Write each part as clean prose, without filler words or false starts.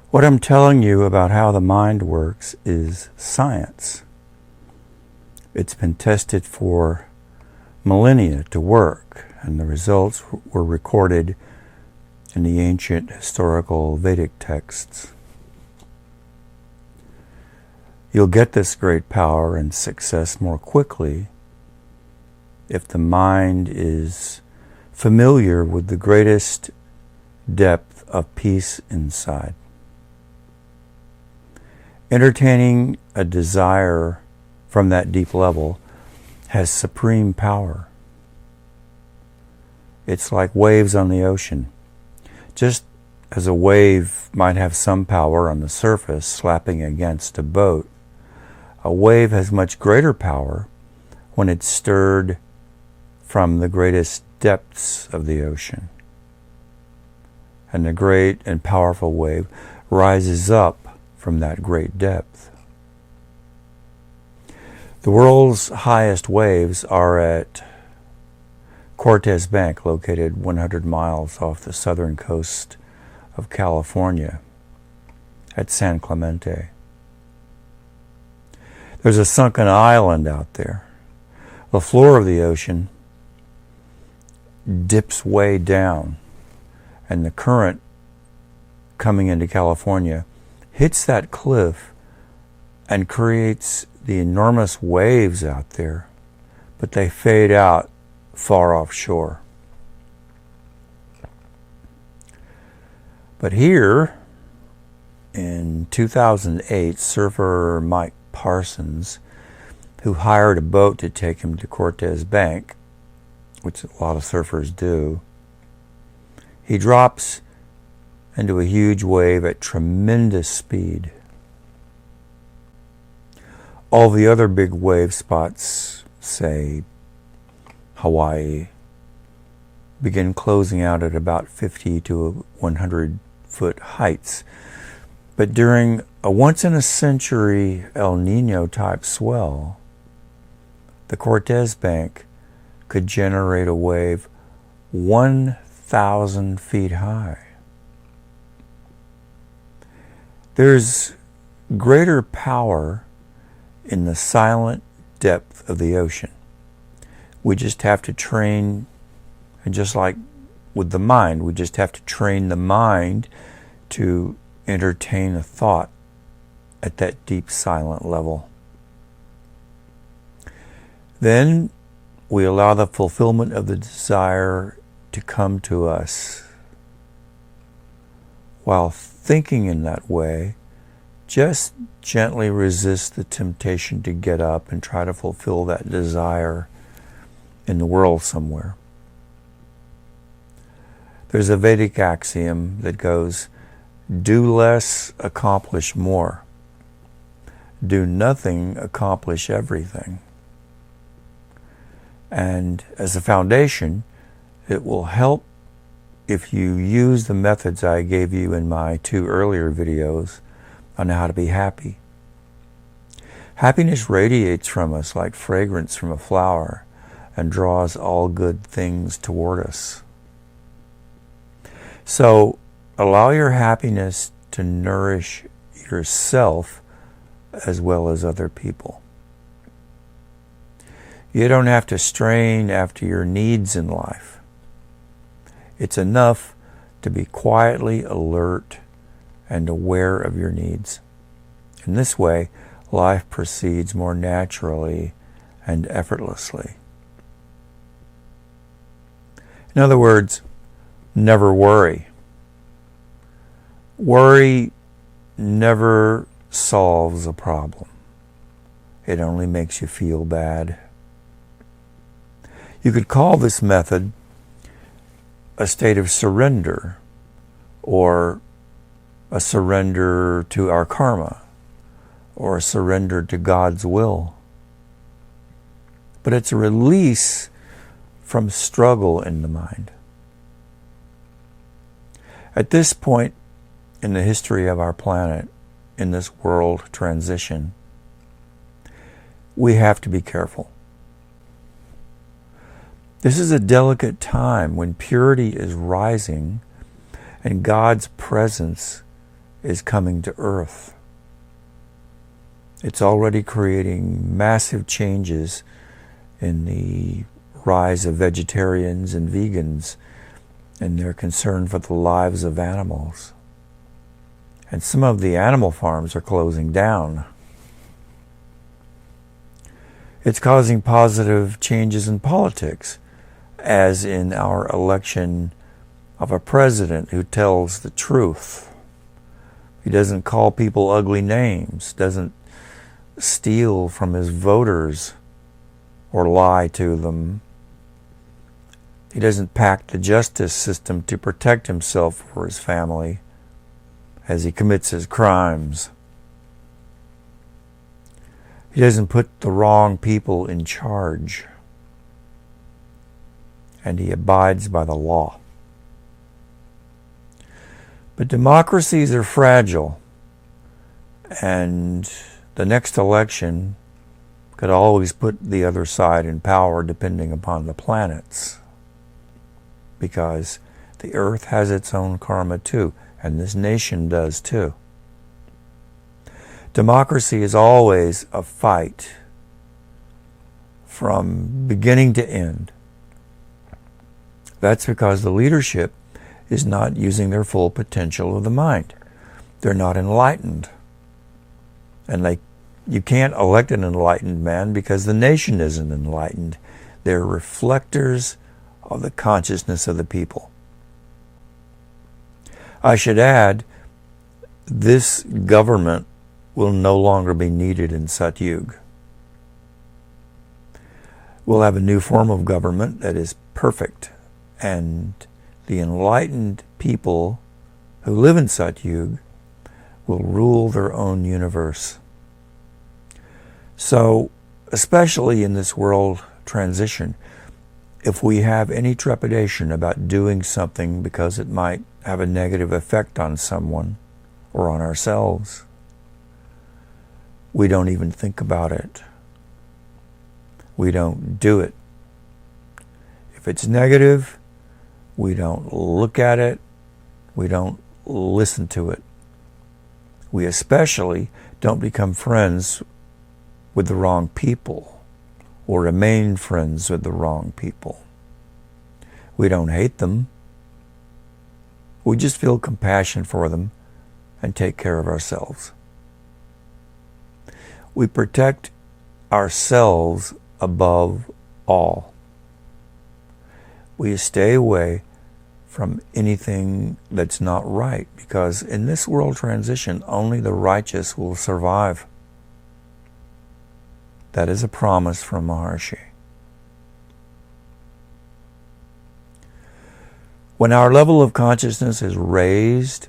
What I'm telling you about how the mind works is science. It's been tested for millennia to work, and the results were recorded in the ancient historical Vedic texts. You'll get this great power and success more quickly if the mind is familiar with the greatest depth of peace inside. Entertaining a desire from that deep level has supreme power. It's like waves on the ocean. Just as a wave might have some power on the surface slapping against a boat, a wave has much greater power when it's stirred from the greatest depths of the ocean. And the great and powerful wave rises up from that great depth. The world's highest waves are at Cortes Bank, located 100 miles off the southern coast of California, at San Clemente. There's a sunken island out there. The floor of the ocean dips way down, and the current coming into California hits that cliff and creates the enormous waves out there, but they fade out far offshore. But here, in 2008, surfer Mike Parsons, who hired a boat to take him to Cortes Bank, which a lot of surfers do, he drops into a huge wave at tremendous speed. All the other big wave spots, say Hawaii, begin closing out at about 50 to 100 foot heights. But during a once-in-a-century El Nino type swell, the Cortes Bank could generate a wave 1,000 feet high. There's greater power in the silent depth of the ocean. We just have to train, and just like with the mind, we just have to train the mind to entertain a thought at that deep silent level. Then we allow the fulfillment of the desire to come to us. While thinking in that way, just gently resist the temptation to get up and try to fulfill that desire in the world somewhere. There's a Vedic axiom that goes, do less, accomplish more. Do nothing, accomplish everything. And as a foundation, it will help if you use the methods I gave you in my 2 earlier videos on how to be happy. Happiness radiates from us like fragrance from a flower and draws all good things toward us. So allow your happiness to nourish yourself as well as other people. You don't have to strain after your needs in life. It's enough to be quietly alert and aware of your needs. In this way, life proceeds more naturally and effortlessly. In other words, never worry. Worry never solves a problem. It only makes you feel bad. You could call this method a state of surrender, or a surrender to our karma, or a surrender to God's will. But it's a release from struggle in the mind. At this point in the history of our planet, in this world transition, we have to be careful. This is a delicate time when purity is rising and God's presence is coming to Earth. It's already creating massive changes in the rise of vegetarians and vegans and their concern for the lives of animals. And some of the animal farms are closing down. It's causing positive changes in politics, as in our election of a president who tells the truth. He doesn't call people ugly names, doesn't steal from his voters or lie to them. He doesn't pack the justice system to protect himself or his family as he commits his crimes. He doesn't put the wrong people in charge. And he abides by the law. But democracies are fragile, and the next election could always put the other side in power depending upon the planets, because the earth has its own karma too, and this nation does too. Democracy is always a fight from beginning to end. That's because the leadership is not using their full potential of the mind. They're not enlightened. And you can't elect an enlightened man because the nation isn't enlightened. They're reflectors of the consciousness of the people. I should add, this government will no longer be needed in Satyug. We'll have a new form of government that is perfect, and the enlightened people who live in Satyug will rule their own universe. So, especially in this world transition, if we have any trepidation about doing something because it might have a negative effect on someone or on ourselves, we don't even think about it. We don't do it. If it's negative, we don't look at it. We don't listen to it. We especially don't become friends with the wrong people or remain friends with the wrong people. We don't hate them. We just feel compassion for them and take care of ourselves. We protect ourselves above all. We stay away from anything that's not right, because in this world transition, only the righteous will survive. That is a promise from Maharishi. When our level of consciousness is raised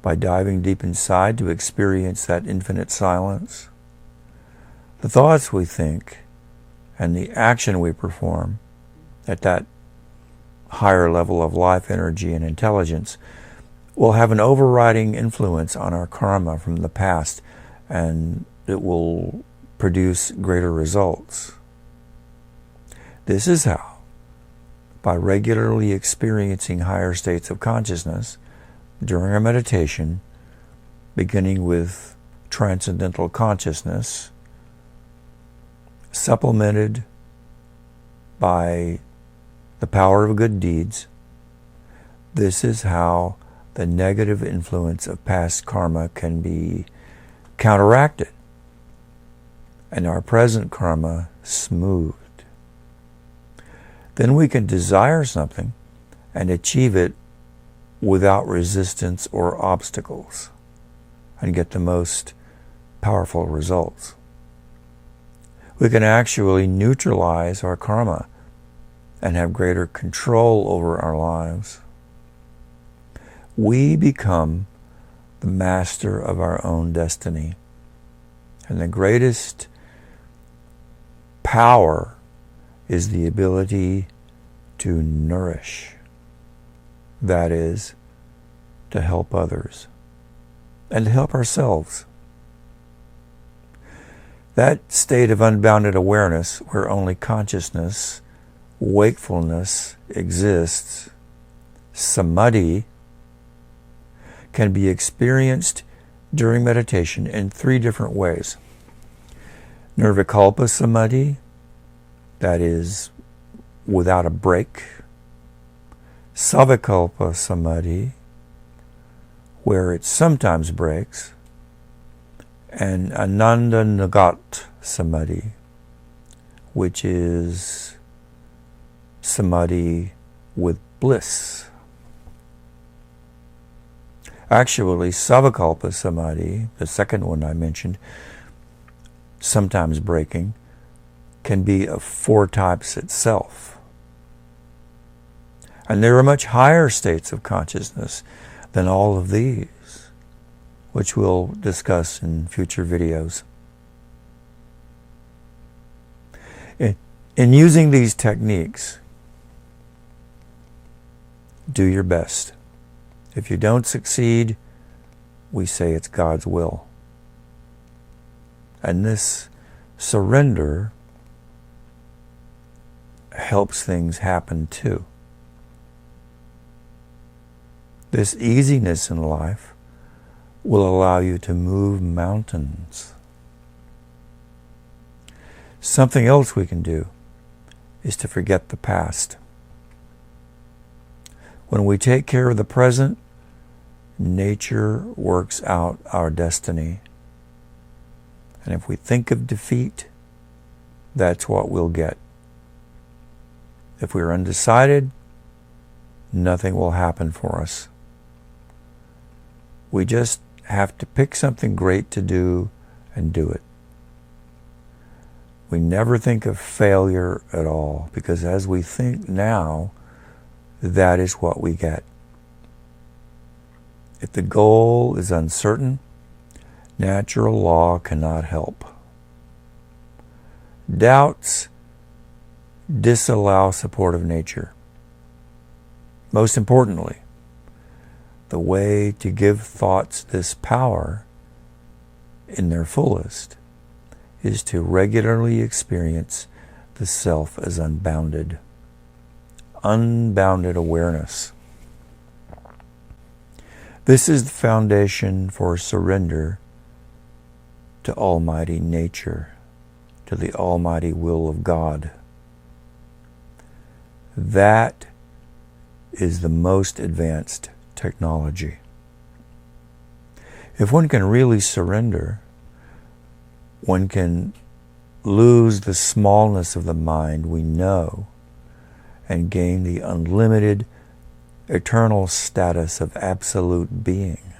by diving deep inside to experience that infinite silence, the thoughts we think and the action we perform at that higher level of life energy and intelligence will have an overriding influence on our karma from the past, and it will produce greater results. This is how, by regularly experiencing higher states of consciousness during our meditation, beginning with transcendental consciousness, supplemented by the power of good deeds, this is how the negative influence of past karma can be counteracted and our present karma smoothed. Then we can desire something and achieve it without resistance or obstacles and get the most powerful results. We can actually neutralize our karma and have greater control over our lives. We become the master of our own destiny. And the greatest power is the ability to nourish. That is, to help others and to help ourselves. That state of unbounded awareness, where only consciousness, wakefulness exists, samadhi, can be experienced during meditation in 3 different ways. Nirvikalpa Samadhi, that is without a break. Savikalpa Samadhi, where it sometimes breaks. And Ananda Nagat Samadhi, which is samadhi with bliss. Actually, Savikalpa Samadhi, the second one I mentioned, sometimes breaking, can be of 4 types itself. And there are much higher states of consciousness than all of these, which we'll discuss in future videos. In using these techniques, do your best. If you don't succeed, we say it's God's will. And this surrender helps things happen too. This easiness in life will allow you to move mountains. Something else we can do is to forget the past. When we take care of the present, nature works out our destiny. And if we think of defeat, that's what we'll get. If we're undecided, nothing will happen for us. We just have to pick something great to do and do it. We never think of failure at all, because as we think now, that is what we get. If the goal is uncertain, natural law cannot help. Doubts disallow support of nature. Most importantly, the way to give thoughts this power in their fullest is to regularly experience the self as unbounded. Unbounded awareness. This is the foundation for surrender to Almighty Nature, to the Almighty will of God. That is the most advanced technology. If one can really surrender, one can lose the smallness of the mind we know and gain the unlimited, eternal status of absolute being.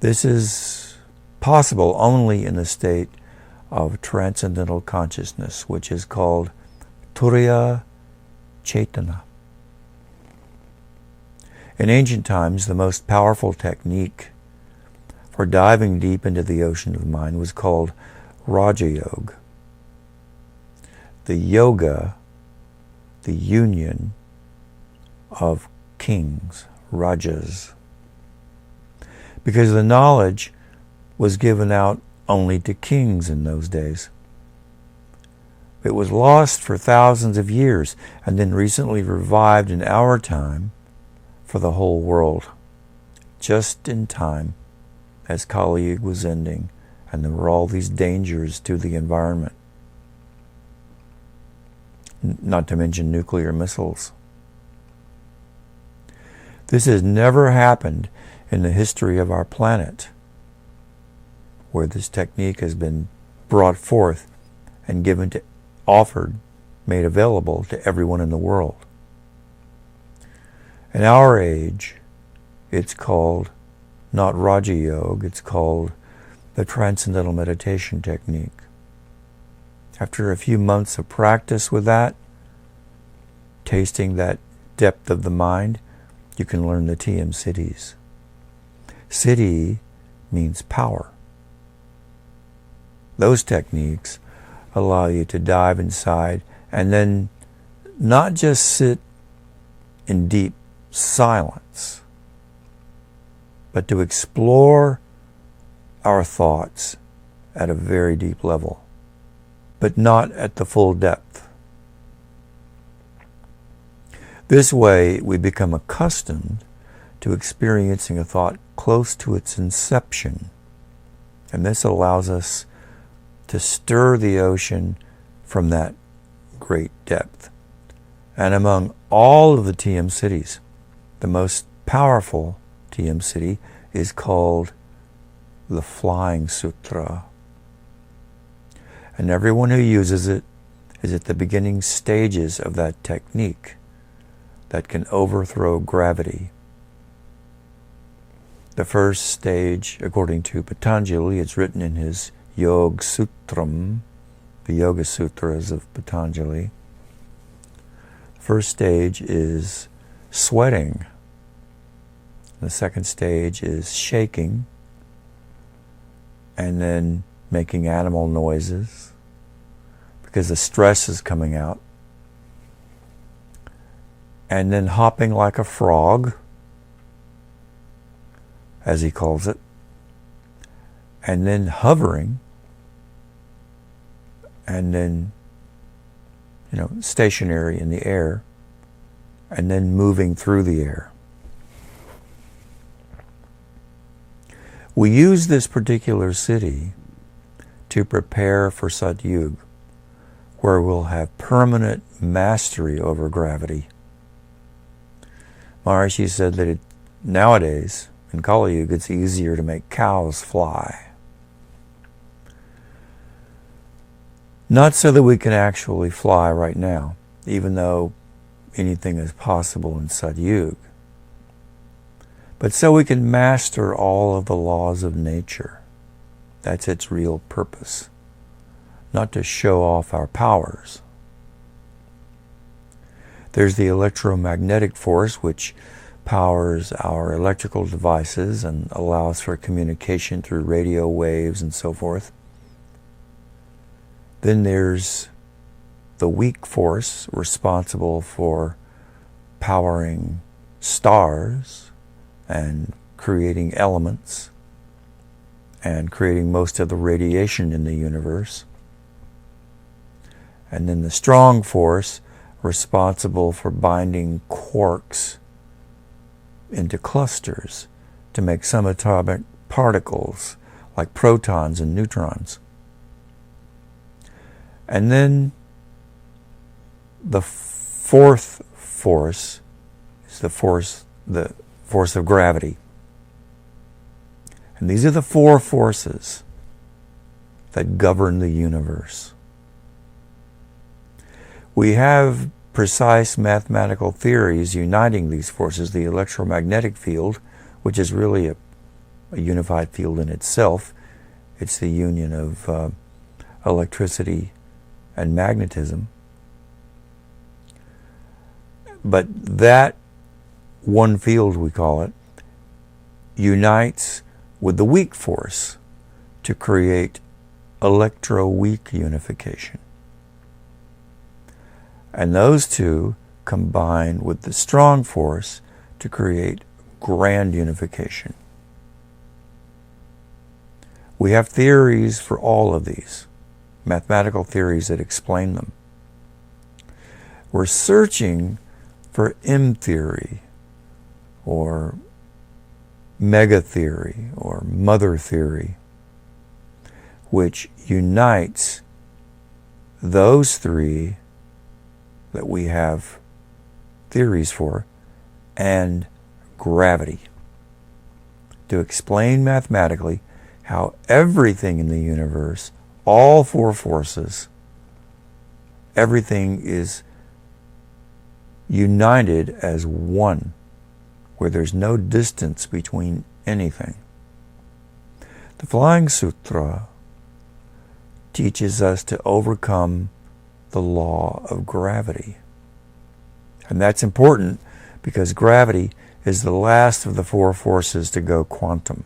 This is possible only in the state of transcendental consciousness, which is called Turiya Cetana. In ancient times, the most powerful technique for diving deep into the ocean of mind was called Raja Yoga. The yoga, the union of kings, rajas. Because the knowledge was given out only to kings in those days. It was lost for thousands of years and then recently revived in our time for the whole world, just in time as Kali Yuga was ending and there were all these dangers to the environment. Not to mention nuclear missiles. This has never happened in the history of our planet, where this technique has been brought forth and given to, offered, made available to everyone in the world. In our age, it's called not Raja Yoga, it's called the Transcendental Meditation Technique. After a few months of practice with that, tasting that depth of the mind, you can learn the TM Siddhis. Siddhi means power. Those techniques allow you to dive inside and then not just sit in deep silence, but to explore our thoughts at a very deep level, but not at the full depth. This way we become accustomed to experiencing a thought close to its inception. And this allows us to stir the ocean from that great depth. And among all of the TM cities, the most powerful TM city is called the Flying Sutra. And everyone who uses it is at the beginning stages of that technique that can overthrow gravity. The first stage, according to Patanjali, it's written in his Yoga Sutram, the Yoga Sutras of Patanjali. First stage is sweating. The second stage is shaking, and then making animal noises because the stress is coming out. And then hopping like a frog, as he calls it, and then hovering, and then, stationary in the air, and then moving through the air. We use this particular city to prepare for Satyug, where we'll have permanent mastery over gravity. Maharishi said that nowadays, in Kali Yuga, it's easier to make cows fly. Not so that we can actually fly right now, even though anything is possible in Satyug, but so we can master all of the laws of nature. That's its real purpose, not to show off our powers. There's the electromagnetic force, which powers our electrical devices and allows for communication through radio waves and so forth. Then there's the weak force responsible for powering stars and creating elements and creating most of the radiation in the universe. And then the strong force responsible for binding quarks into clusters to make subatomic particles like protons and neutrons. And then the fourth force is the force of gravity. And these are the four forces that govern the universe. We have precise mathematical theories uniting these forces. The electromagnetic field, which is really a unified field in itself. It's the union of electricity and magnetism. But that one field, we call it, unites with the weak force to create electro-weak unification. And those two combine with the strong force to create grand unification. We have theories for all of these, mathematical theories that explain them. We're searching for M theory, or mega theory, or mother theory, which unites those three that we have theories for, and gravity, to explain mathematically how everything in the universe, all four forces, everything is united as one, where there's no distance between anything. The Flying Sutra teaches us to overcome the law of gravity. And that's important because gravity is the last of the four forces to go quantum.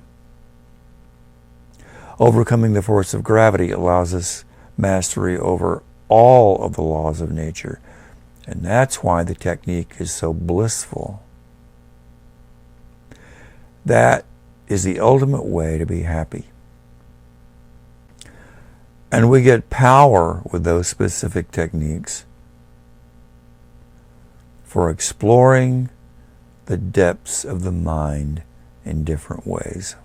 Overcoming the force of gravity allows us mastery over all of the laws of nature. And that's why the technique is so blissful. That is the ultimate way to be happy. And we get power with those specific techniques for exploring the depths of the mind in different ways.